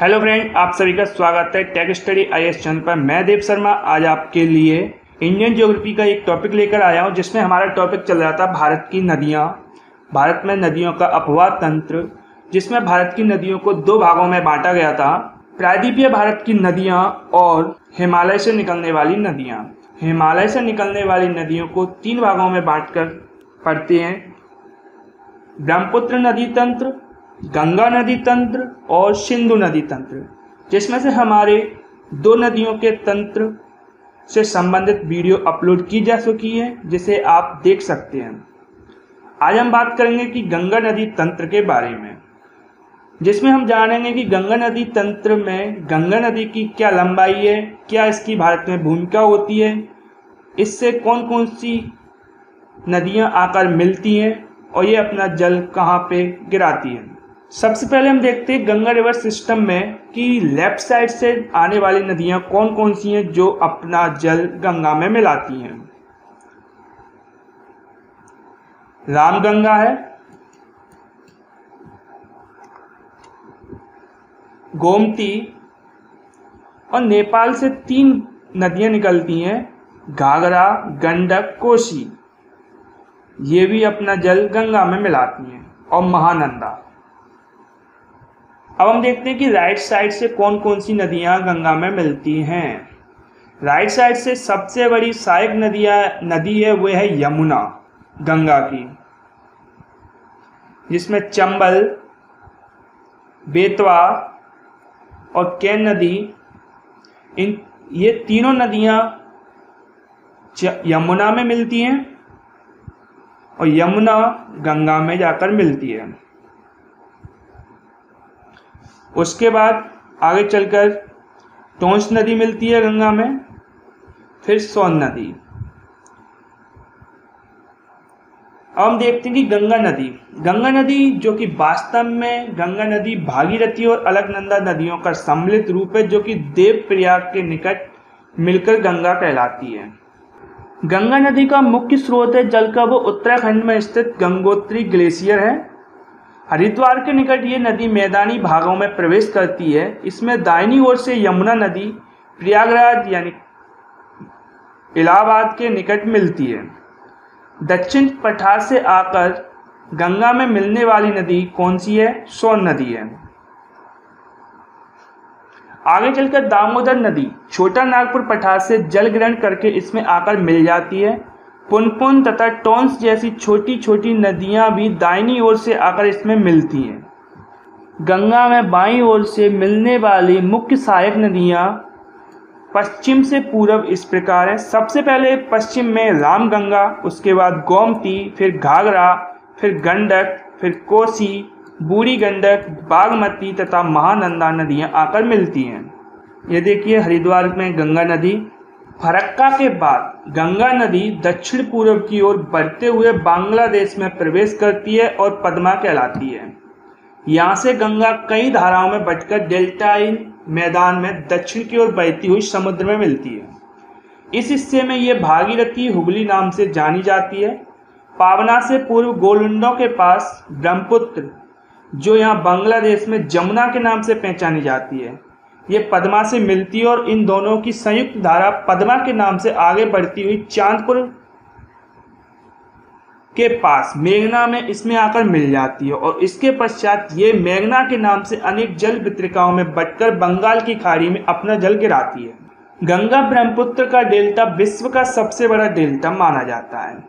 Hello friend, आप सभी का स्वागत है टेक स्टडी आईएएस चैनल पर। मैं देव शर्मा आज आपके लिए इंडियन ज्योग्राफी का एक टॉपिक लेकर आया हूं, जिसमें हमारा टॉपिक चल रहा था भारत की नदियां, भारत में नदियों का अपवाह तंत्र, जिसमें भारत की नदियों को दो भागों में बांटा गया था। प्रायद्वीपीय भारत की नदियां और हिमालय से निकलने वाली नदियां। हिमालय से निकलने वाली नदियों को तीन भागों में बांटकर पढ़ते हैं: ब्रह्मपुत्र नदी तंत्र, गंगा नदी तंत्र और सिंधु नदी तंत्र, जिसमें से हमारे दो नदियों के तंत्र से संबंधित वीडियो अपलोड की जा चुकी है, जिसे आप देख सकते हैं। आज हम बात करेंगे कि गंगा नदी तंत्र के बारे में, जिसमें हम जानेंगे कि गंगा नदी तंत्र में गंगा नदी की क्या लंबाई है, क्या इसकी भारत में भूमिका होती है, इससे कौन कौन सी नदियां आकर मिलती हैं और ये अपना जल कहाँ पे गिराती हैं। सबसे पहले हम देखते हैं गंगा रिवर सिस्टम में कि लेफ्ट साइड से आने वाली नदियां कौन कौन सी हैं जो अपना जल गंगा में मिलाती हैं। रामगंगा है, गोमती, और नेपाल से तीन नदियां निकलती हैं: घाघरा, गंडक, कोसी। ये भी अपना जल गंगा में मिलाती हैं, और महानंदा। अब हम देखते हैं कि राइट साइड से कौन कौन सी नदियां गंगा में मिलती हैं। राइट साइड से सबसे बड़ी सहायक नदी है वो है यमुना गंगा की, जिसमें चंबल, बेतवा और केन नदी, ये तीनों नदियां यमुना में मिलती हैं और यमुना गंगा में जाकर मिलती है। उसके बाद आगे चलकर टोंस नदी मिलती है गंगा में, फिर सोन नदी। अब हम देखते हैं कि गंगा नदी जो कि वास्तव में गंगा नदी भागीरथी और अलकनंदा नदियों का सम्मिलित रूप है, जो कि देवप्रयाग के निकट मिलकर गंगा कहलाती है। गंगा नदी का मुख्य स्रोत है जल का वो उत्तराखंड में स्थित गंगोत्री ग्लेशियर है। हरिद्वार के निकट ये नदी मैदानी भागों में प्रवेश करती है। इसमें दाहिनी ओर से यमुना नदी प्रयागराज यानी इलाहाबाद के निकट मिलती है। दक्षिण पठार से आकर गंगा में मिलने वाली नदी कौन सी है? सोन नदी है। आगे चलकर दामोदर नदी छोटा नागपुर पठार से जल ग्रहण करके इसमें आकर मिल जाती है। पुनपुन तथा टोंस जैसी छोटी छोटी नदियां भी दाहिनी ओर से आकर इसमें मिलती हैं। गंगा में बाईं ओर से मिलने वाली मुख्य सहायक नदियां पश्चिम से पूर्व इस प्रकार हैं। सबसे पहले पश्चिम में रामगंगा, उसके बाद गोमती, फिर घाघरा, फिर गंडक, फिर कोसी, बूढ़ी गंडक, बागमती तथा महानंदा नदियां आकर मिलती हैं। ये देखिए हरिद्वार में गंगा नदी। फरक्का के बाद गंगा नदी दक्षिण पूर्व की ओर बढ़ते हुए बांग्लादेश में प्रवेश करती है और पद्मा कहलाती है। यहाँ से गंगा कई धाराओं में बंटकर डेल्टाइन मैदान में दक्षिण की ओर बहती हुई समुद्र में मिलती है। इस हिस्से में ये भागीरथी हुगली नाम से जानी जाती है। पावना से पूर्व गोलुंडों के पास ब्रह्मपुत्र, जो यहाँ बांग्लादेश में जमुना के नाम से पहचानी जाती है, ये पद्मा से मिलती है और इन दोनों की संयुक्त धारा पद्मा के नाम से आगे बढ़ती हुई चांदपुर के पास मेघना में इसमें आकर मिल जाती है। और इसके पश्चात ये मेघना के नाम से अनेक जल वितरिकाओं में बंटकर बंगाल की खाड़ी में अपना जल गिराती है। गंगा ब्रह्मपुत्र का डेल्टा विश्व का सबसे बड़ा डेल्टा माना जाता है,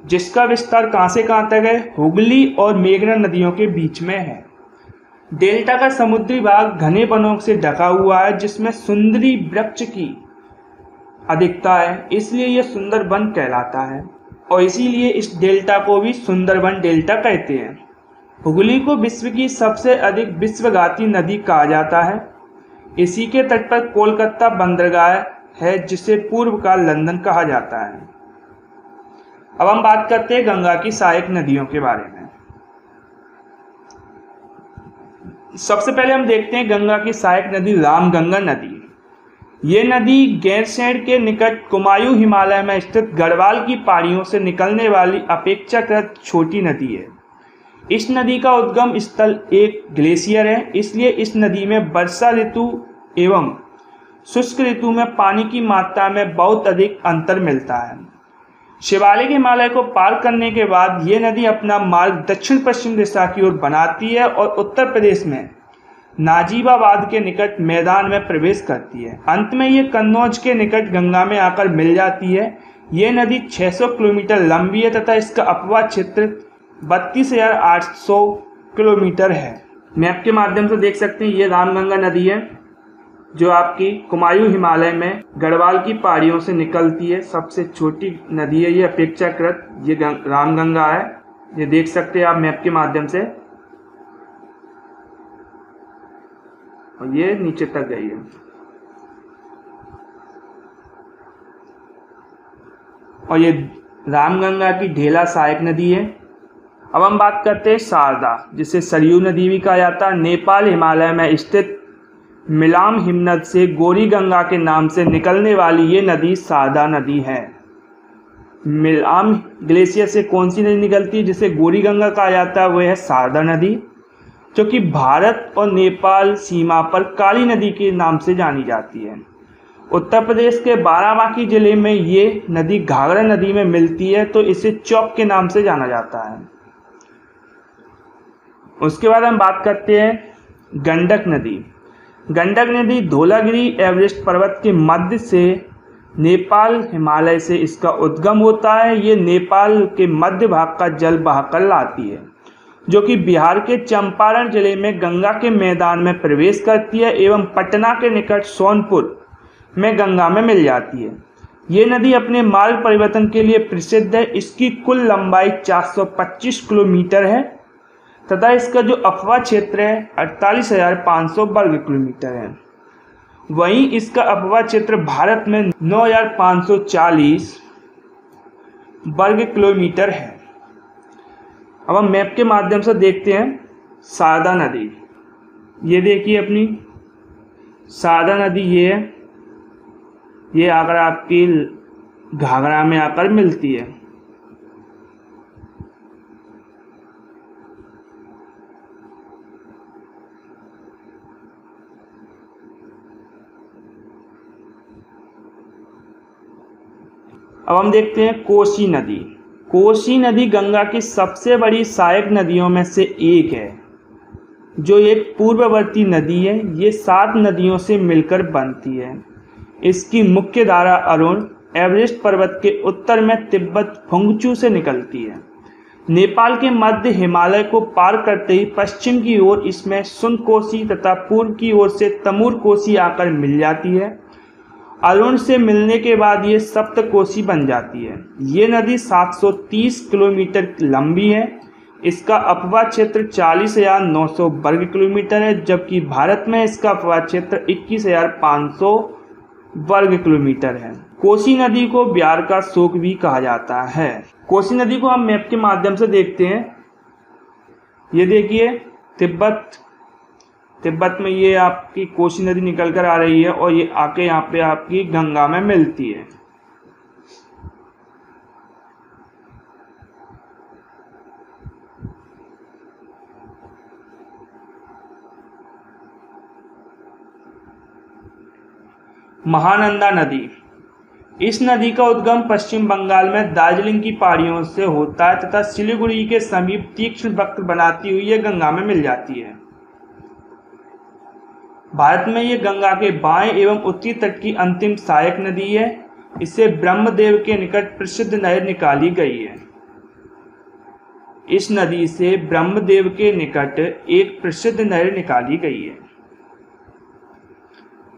जिसका विस्तार कहां से कहां तक है? हुगली और मेघना नदियों के बीच में है। डेल्टा का समुद्री भाग घने वनों से ढका हुआ है, जिसमें सुंदरी वृक्ष की अधिकता है, इसलिए यह सुंदरवन कहलाता है और इसीलिए इस डेल्टा को भी सुंदरवन डेल्टा कहते हैं। हुगली को विश्व की सबसे अधिक विश्वघाती नदी कहा जाता है। इसी के तट पर कोलकाता बंदरगाह है, जिसे पूर्व का लंदन कहा जाता है। अब हम बात करते हैं गंगा की सहायक नदियों के बारे में। सबसे पहले हम देखते हैं गंगा की सहायक नदी रामगंगा नदी। ये नदी गैरसैंण के निकट कुमायूं हिमालय में स्थित गढ़वाल की पहाड़ियों से निकलने वाली अपेक्षाकृत छोटी नदी है। इस नदी का उद्गम स्थल एक ग्लेशियर है, इसलिए इस नदी में वर्षा ऋतु एवं शुष्क ऋतु में पानी की मात्रा में बहुत अधिक अंतर मिलता है। शिवालिक हिमालय को पार करने के बाद ये नदी अपना मार्ग दक्षिण पश्चिम दिशा की ओर बनाती है और उत्तर प्रदेश में नाजीबाबाद के निकट मैदान में प्रवेश करती है। अंत में ये कन्नौज के निकट गंगा में आकर मिल जाती है। ये नदी 600 किलोमीटर लंबी है तथा इसका अपवाह क्षेत्र 32,800 किलोमीटर है। मैप के माध्यम से देख सकते हैं ये रामगंगा नदी है जो आपकी कुमायूं हिमालय में गढ़वाल की पहाड़ियों से निकलती है। सबसे छोटी नदी है ये अपेक्षाकृत, ये रामगंगा है। ये देख सकते हैं आप मैप के माध्यम से, और ये नीचे तक गई है। और ये रामगंगा की ढेला सहायक नदी है। अब हम बात करते हैं शारदा, जिसे सरयू नदी भी कहा जाता है। नेपाल हिमालय में स्थित मिलाम हिमनद से गौरी गंगा के नाम से निकलने वाली ये नदी शारदा नदी है। मिलाम ग्लेशियर से कौन सी नदी निकलती है जिसे गौरी गंगा कहा जाता है, वह है शारदा नदी, जो कि भारत और नेपाल सीमा पर काली नदी के नाम से जानी जाती है। उत्तर प्रदेश के बाराबंकी जिले में ये नदी घाघरा नदी में मिलती है, तो इसे चौक के नाम से जाना जाता है। उसके बाद हम बात करते हैं गंडक नदी। गंडक नदी धौलागिरी एवरेस्ट पर्वत के मध्य से नेपाल हिमालय से इसका उद्गम होता है। ये नेपाल के मध्य भाग का जल बहाकर लाती है, जो कि बिहार के चंपारण जिले में गंगा के मैदान में प्रवेश करती है एवं पटना के निकट सोनपुर में गंगा में मिल जाती है। ये नदी अपने मार्ग परिवर्तन के लिए प्रसिद्ध है। इसकी कुल लंबाई 425 किलोमीटर है तथा इसका जो अपवाह क्षेत्र है 48,500 वर्ग किलोमीटर है। वहीं इसका अपवाह क्षेत्र भारत में 9,540 वर्ग किलोमीटर है। अब हम मैप के माध्यम से देखते हैं शारदा नदी। ये देखिए अपनी शारदा नदी ये आकर आपकी घाघरा में आकर मिलती है। अब हम देखते हैं कोसी नदी। कोसी नदी गंगा की सबसे बड़ी सहायक नदियों में से एक है, जो एक पूर्ववर्ती नदी है। ये 7 नदियों से मिलकर बनती है। इसकी मुख्य धारा अरुण एवरेस्ट पर्वत के उत्तर में तिब्बत फुंगचू से निकलती है। नेपाल के मध्य हिमालय को पार करते ही पश्चिम की ओर इसमें सुनकोसी तथा पूर्व की ओर से तमूर कोसी आकर मिल जाती है। अरुण से मिलने के बाद ये सप्तकोसी बन जाती है। ये नदी 730 किलोमीटर लंबी है। इसका अपवाह क्षेत्र 40,900 वर्ग किलोमीटर है, जबकि भारत में इसका अपवाह क्षेत्र 21,500 वर्ग किलोमीटर है। कोसी नदी को बिहार का शोक भी कहा जाता है। कोसी नदी को हम मैप के माध्यम से देखते हैं। ये देखिए तिब्बत में ये आपकी कोसी नदी निकल कर आ रही है और ये आके यहाँ पे आपकी गंगा में मिलती है। महानंदा नदी। इस नदी का उद्गम पश्चिम बंगाल में दार्जिलिंग की पहाड़ियों से होता है तथा सिलीगुड़ी के समीप तीक्ष्ण वक्र बनाती हुई ये गंगा में मिल जाती है। भारत में ये गंगा के बाएं एवं उत्तरी तट की अंतिम सहायक नदी है। इसे ब्रह्मदेव के निकट प्रसिद्ध नहर निकाली गई है। इस नदी से ब्रह्मदेव के निकट एक प्रसिद्ध नहर निकाली गई है।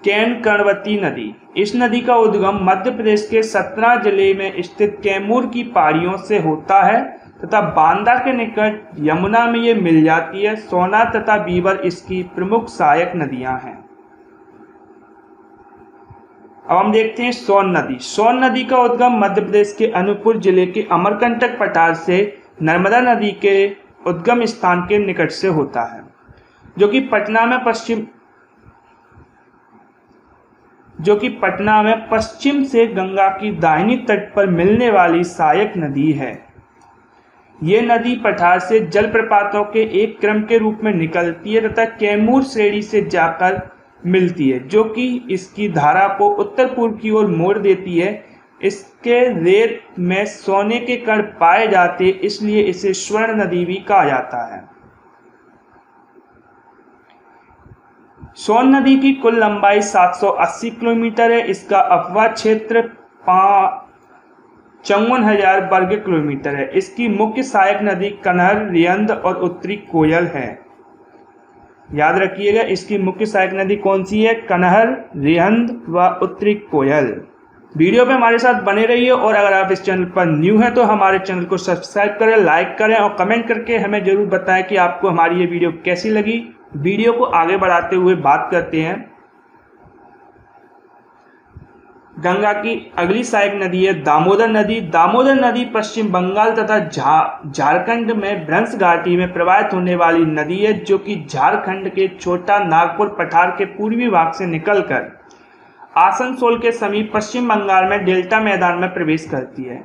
कैन कर्णवती नदी। इस नदी का उद्गम मध्य प्रदेश के सतना जिले में स्थित कैमूर की पहाड़ियों से होता है तथा बांदा के निकट यमुना में ये मिल जाती है। सोना तथा बीवर इसकी प्रमुख सहायक नदियां हैं। अब हम देखते हैं सोन नदी। सोन नदी का उद्गम मध्य प्रदेश के अनूपपुर जिले के अमरकंटक पठार से नर्मदा नदी के उद्गम स्थान के निकट से होता है, जो कि पटना में पश्चिम से गंगा की दाहिनी तट पर मिलने वाली सहायक नदी है। ये नदी पठार से जलप्रपातों के एक क्रम के रूप में निकलती है तथा कैमूर श्रेणी से जाकर मिलती है, जो कि इसकी धारा को उत्तर पूर्व की ओर मोड़ देती है। इसके रेत में सोने के कण पाए जाते, इसलिए इसे स्वर्ण नदी भी कहा जाता है। सोन नदी की कुल लंबाई 780 किलोमीटर है। इसका अपवाह क्षेत्र 54,000 वर्ग किलोमीटर है। इसकी मुख्य सहायक नदी कनहर, रिहंद और उत्तरी कोयल है। याद रखिएगा, इसकी मुख्य सहायक नदी कौन सी है? कनहर, रिहंद व उत्तरी कोयल। वीडियो पे हमारे साथ बने रहिए और अगर आप इस चैनल पर न्यू हैं तो हमारे चैनल को सब्सक्राइब करें, लाइक करें और कमेंट करके हमें जरूर बताएं कि आपको हमारी ये वीडियो कैसी लगी। वीडियो को आगे बढ़ाते हुए बात करते हैं गंगा की अगली सहायक नदी है दामोदर नदी। दामोदर नदी पश्चिम बंगाल तथा झारखंड में भ्रंश घाटी में प्रवाहित होने वाली नदी है, जो कि झारखंड के छोटा नागपुर पठार के पूर्वी भाग से निकलकर आसनसोल के समीप पश्चिम बंगाल में डेल्टा मैदान में प्रवेश करती है।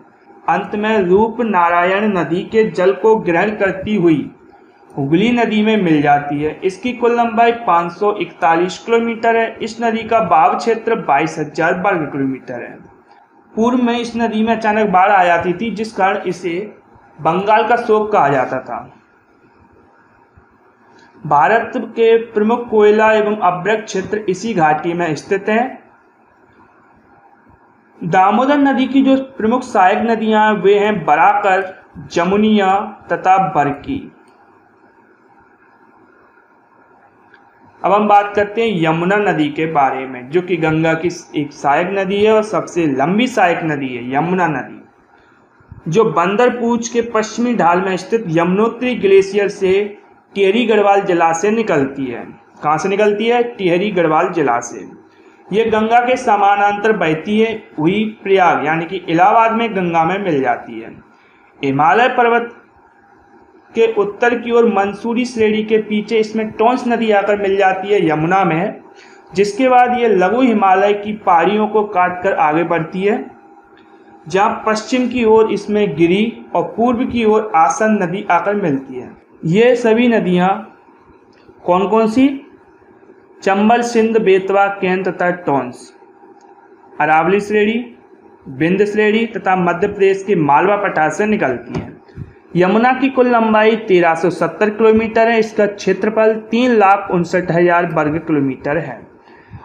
अंत में रूपनारायण नदी के जल को ग्रहण करती हुई हुगली नदी में मिल जाती है। इसकी कुल लंबाई 541 किलोमीटर है। इस नदी का बहाव क्षेत्र 22,000 वर्ग किलोमीटर है। पूर्व में इस नदी में अचानक बाढ़ आ जाती थी, जिस कारण इसे बंगाल का शोक कहा जाता था। भारत के प्रमुख कोयला एवं अभ्रक क्षेत्र इसी घाटी में स्थित हैं। दामोदर नदी की जो प्रमुख सहायक नदियां वे हैं बराकर, जमुनिया तथा बरकी। अब हम बात करते हैं यमुना नदी के बारे में, जो कि गंगा की एक सहायक नदी है और सबसे लंबी सहायक नदी है। यमुना नदी जो बंदरपूछ के पश्चिमी ढाल में स्थित यमुनोत्री ग्लेशियर से टिहरी गढ़वाल जलाशय निकलती है। कहाँ से निकलती है? टिहरी गढ़वाल जलाशय। ये गंगा के समानांतर बहती है हुई प्रयाग यानी कि इलाहाबाद में गंगा में मिल जाती है। हिमालय पर्वत के उत्तर की ओर मंसूरी श्रेणी के पीछे इसमें टोंस नदी आकर मिल जाती है यमुना में, जिसके बाद ये लघु हिमालय की पहाड़ियों को काटकर आगे बढ़ती है, जहां पश्चिम की ओर इसमें गिरी और पूर्व की ओर आसन नदी आकर मिलती है। ये सभी नदियां कौन कौन सी? चंबल, सिंध, बेतवा, केन तथा टोंस, अरावली श्रेणी, विंध्य श्रेणी तथा मध्य प्रदेश के मालवा पठार से निकलती है। यमुना की कुल लंबाई 1370 किलोमीटर है। इसका क्षेत्रफल 3,59,000 वर्ग किलोमीटर है।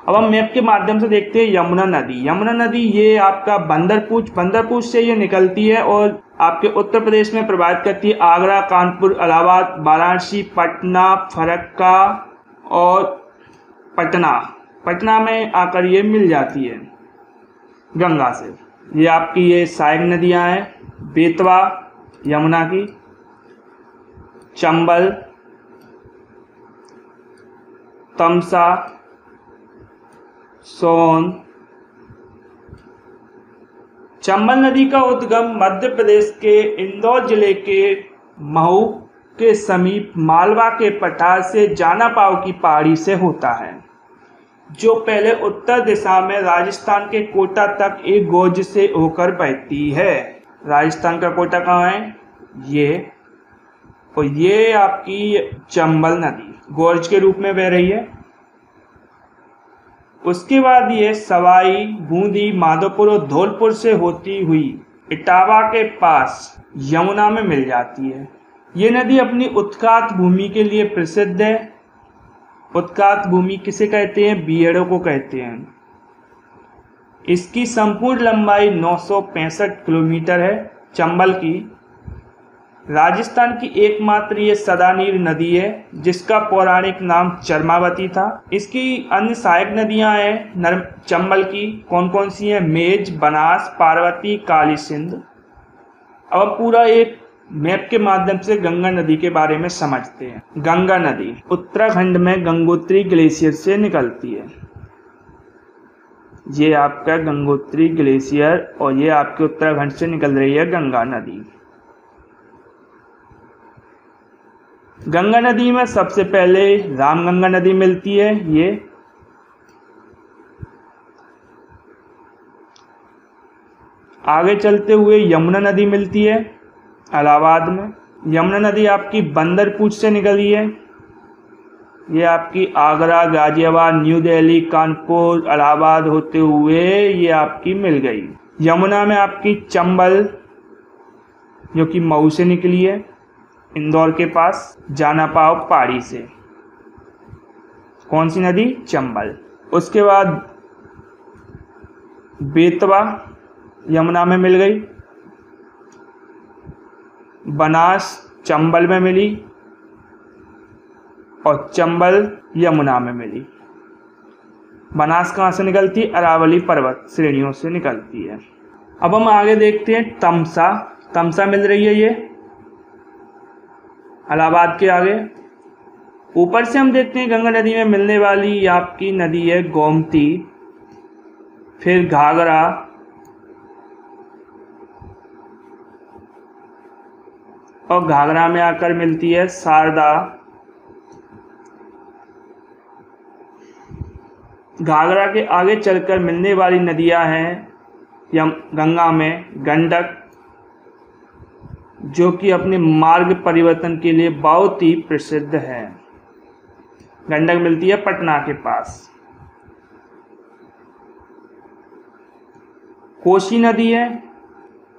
अब हम मैप के माध्यम से देखते हैं यमुना नदी। यमुना नदी ये आपका बंदरपूछ से ये निकलती है और आपके उत्तर प्रदेश में प्रवाहित करती है। आगरा, कानपुर, इलाहाबाद, वाराणसी, पटना, फरक्का और पटना में आकर ये मिल जाती है गंगा से। ये आपकी ये सहायक नदियां हैं बेतवा यमुना की, चंबल, तमसा, सोन। चंबल नदी का उद्गम मध्य प्रदेश के इंदौर जिले के महू के समीप मालवा के पठार से जानापाव की पहाड़ी से होता है, जो पहले उत्तर दिशा में राजस्थान के कोटा तक एक गोज से होकर बहती है। राजस्थान का कोटा कहाँ है? ये, और ये आपकी चंबल नदी गोर्ज के रूप में बह रही है। उसके बाद ये सवाई, बूंदी, माधोपुर और धौलपुर से होती हुई इटावा के पास यमुना में मिल जाती है। ये नदी अपनी उत्कात भूमि के लिए प्रसिद्ध है। उत्कात भूमि किसे कहते हैं? बीहड़ों को कहते हैं। इसकी संपूर्ण लंबाई 965 किलोमीटर है। चंबल की राजस्थान की एकमात्र ये सदानीर नदी है, जिसका पौराणिक नाम चरमावती था। इसकी अन्य सहायक नदियां हैं चंबल की कौन कौन सी हैं? मेज, बनास, पार्वती, काली सिंध। अब पूरा एक मैप के माध्यम से गंगा नदी के बारे में समझते हैं। गंगा नदी उत्तराखंड में गंगोत्री ग्लेशियर से निकलती है। ये आपका गंगोत्री ग्लेशियर और ये आपके उत्तराखंड से निकल रही है गंगा नदी। गंगा नदी में सबसे पहले रामगंगा नदी मिलती है। ये आगे चलते हुए यमुना नदी मिलती है। इलाहाबाद में। यमुना नदी आपकी बंदरपूछ से निकली है, ये आपकी आगरा, गाजियाबाद, न्यू दिल्ली, कानपुर, इलाहाबाद होते हुए ये आपकी मिल गई। यमुना में आपकी चंबल जो कि मऊ से निकली है, इंदौर के पास, जाना पाव पहाड़ी से। कौन सी नदी? चंबल। उसके बाद बेतवा यमुना में मिल गई, बनास चंबल में मिली और चंबल यमुना में मिली। बनास कहाँ से निकलती है? अरावली पर्वत श्रेणियों से निकलती है। अब हम आगे देखते हैं तमसा। तमसा मिल रही है ये इलाहाबाद के आगे। ऊपर से हम देखते हैं गंगा नदी में मिलने वाली ये आपकी नदी है गोमती, फिर घाघरा, और घाघरा में आकर मिलती है शारदा। घाघरा के आगे चलकर मिलने वाली नदियां हैं गंगा में गंडक, जो कि अपने मार्ग परिवर्तन के लिए बहुत ही प्रसिद्ध है। गंडक मिलती है पटना के पास। कोसी नदी है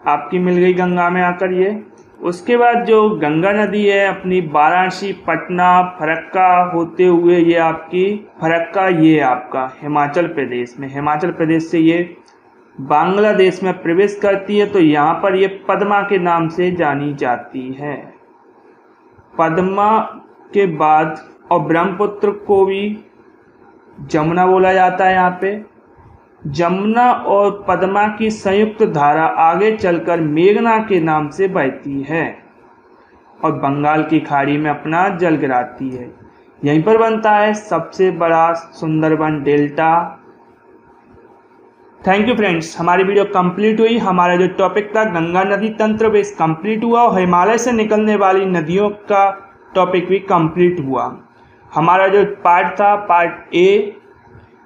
आपकी मिल गई गंगा में आकर ये। उसके बाद जो गंगा नदी है अपनी वाराणसी, पटना, फरक्का होते हुए ये आपकी फरक्का ये आपका हिमाचल प्रदेश में, हिमाचल प्रदेश से ये बांग्लादेश में प्रवेश करती है, तो यहाँ पर ये पद्मा के नाम से जानी जाती है। पद्मा के बाद और ब्रह्मपुत्र को भी जमुना बोला जाता है यहाँ पे। जमुना और पद्मा की संयुक्त धारा आगे चलकर मेघना के नाम से बहती है और बंगाल की खाड़ी में अपना जल गिराती है। यहीं पर बनता है सबसे बड़ा Sundarban delta. Thank you friends, हमारी वीडियो कंप्लीट हुई। हमारा जो टॉपिक था गंगा नदी तंत्र बेस कंप्लीट हुआ और हिमालय से निकलने वाली नदियों का टॉपिक भी कंप्लीट हुआ। हमारा जो पार्ट था पार्ट ए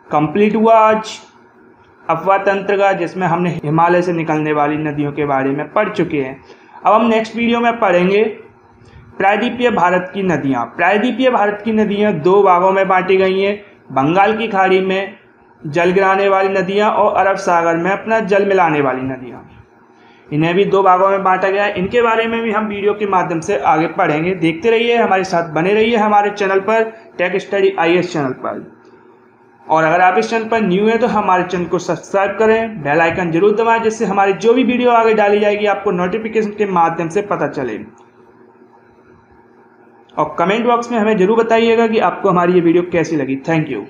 कंप्लीट हुआ आज अफवाह तंत्र का, जिसमें हमने हिमालय से निकलने वाली नदियों के बारे में पढ़ चुके हैं। अब हम नेक्स्ट वीडियो में पढ़ेंगे प्रायद्वीपीय भारत की नदियाँ। प्रायद्वीपीय भारत की नदियाँ दो भागों में बांटी गई हैं, बंगाल की खाड़ी में जल गिराने वाली नदियाँ और अरब सागर में अपना जल मिलाने वाली नदियाँ। इन्हें भी दो भागों में बांटा गया है। इनके बारे में भी हम वीडियो के माध्यम से आगे पढ़ेंगे। देखते रहिए, हमारे साथ बने रहिए हमारे चैनल पर, टेक स्टडी IAS चैनल पर। और अगर आप इस चैनल पर न्यू है तो हमारे चैनल को सब्सक्राइब करें, बेल आइकन जरूर दबाएं, जिससे हमारी जो भी वीडियो आगे डाली जाएगी आपको नोटिफिकेशन के माध्यम से पता चले। और कमेंट बॉक्स में हमें जरूर बताइएगा कि आपको हमारी ये वीडियो कैसी लगी। Thank you.